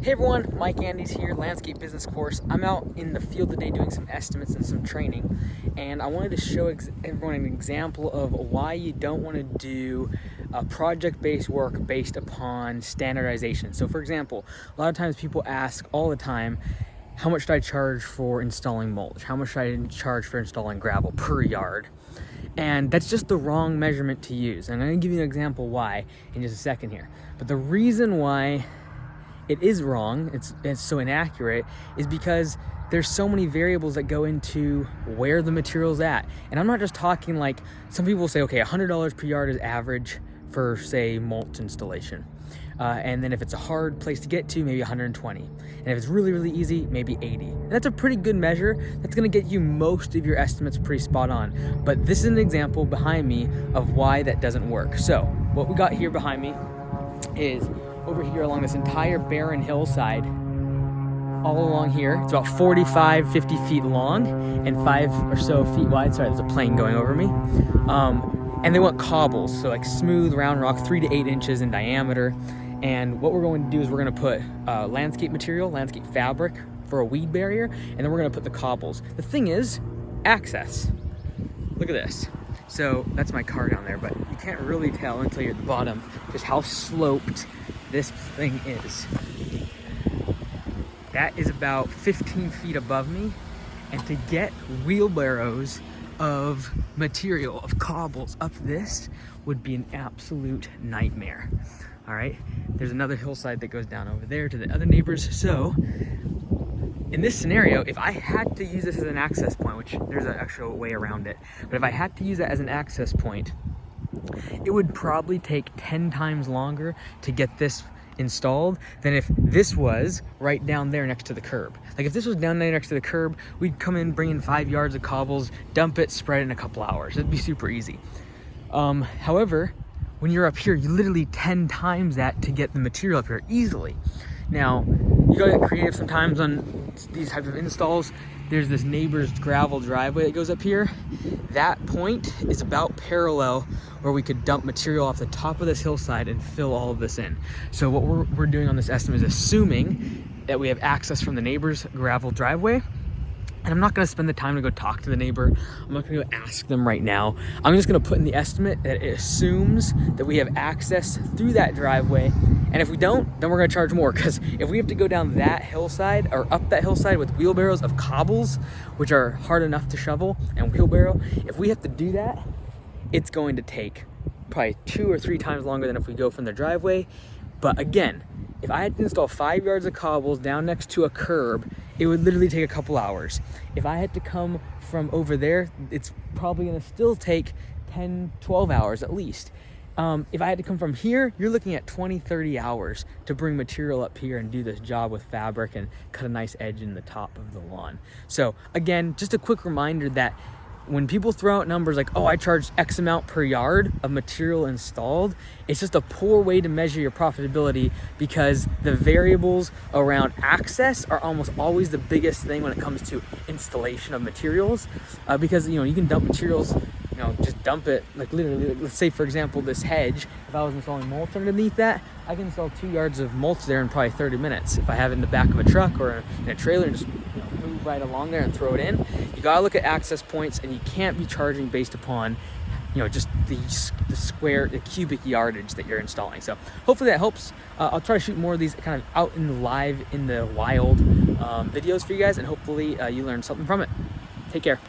Hey everyone, Mike Andes here, Landscape Business Course. I'm out in the field today doing some estimates and some training, and I wanted to show everyone an example of why you don't want to do project-based work based upon standardization. So for example, a lot of times people ask all the time, how much should I charge for installing mulch? How much should I charge for installing gravel per yard? And that's just the wrong measurement to use. And I'm going to give you an example why in just a second here. But the reason why it is wrong, it's so inaccurate, is because there's so many variables that go into where the material's at. And I'm not just talking like, some people say, okay, $100 per yard is average for, say, mulch installation. And then if it's a hard place to get to, maybe 120. And if it's really, really easy, maybe 80. And that's a pretty good measure. That's gonna get you most of your estimates pretty spot on. But this is an example behind me of why that doesn't work. So what we got here behind me is over here along this entire barren hillside, all along here. It's about 45, 50 feet long and 5 or so feet wide. Sorry, there's a plane going over me. And they want cobbles, so like smooth, round rock, 3 to 8 inches in diameter. And what we're going to do is we're going to put landscape material, landscape fabric for a weed barrier, and then we're going to put the cobbles. The thing is, access. Look at this. So that's my car down there, but you can't really tell until you're at the bottom just how sloped this thing is. That is about 15 feet above me, and to get wheelbarrows of material, of cobbles up this would be an absolute nightmare. All right, there's another hillside that goes down over there to the other neighbors. So in this scenario, if I had to use this as an access point, which there's an actual way around it, but if I had to use that as an access point, it would probably take 10 times longer to get this installed than if this was right down there next to the curb. Like if this was down there next to the curb, we'd come in, bring in 5 yards of cobbles, dump it, spread it in a couple hours. It'd be super easy. However, when you're up here, you literally 10 times that to get the material up here easily. Now, you gotta get creative sometimes on these types of installs. There's this neighbor's gravel driveway that goes up here. That point is about parallel where we could dump material off the top of this hillside and fill all of this in. So what we're doing on this estimate is assuming that we have access from the neighbor's gravel driveway. And I'm not gonna spend the time to go talk to the neighbor. I'm not gonna go ask them right now. I'm just gonna put in the estimate that it assumes that we have access through that driveway. And if we don't, then we're gonna charge more, because if we have to go down that hillside or up that hillside with wheelbarrows of cobbles, which are hard enough to shovel and wheelbarrow, if we have to do that, it's going to take probably 2 or 3 times longer than if we go from the driveway. But again, if I had to install 5 yards of cobbles down next to a curb, it would literally take a couple hours. If I had to come from over there, it's probably gonna still take 10, 12 hours at least. If I had to come from here, you're looking at 20, 30 hours to bring material up here and do this job with fabric and cut a nice edge in the top of the lawn. So again, just a quick reminder that when people throw out numbers like, oh, I charge X amount per yard of material installed, it's just a poor way to measure your profitability, because the variables around access are almost always the biggest thing when it comes to installation of materials. Because, you know, you can dump materials, you know, just dump it, like literally, let's say for example, this hedge, if I was installing mulch underneath that, I can install 2 yards of mulch there in probably 30 minutes. If I have it in the back of a truck or in a trailer and just, you know, move right along there and throw it in. You gotta look at access points, and you can't be charging based upon, you know, just the cubic yardage that you're installing. So hopefully that helps. I'll try to shoot more of these kind of out in the live, in the wild videos for you guys, and hopefully you learned something from it. Take care.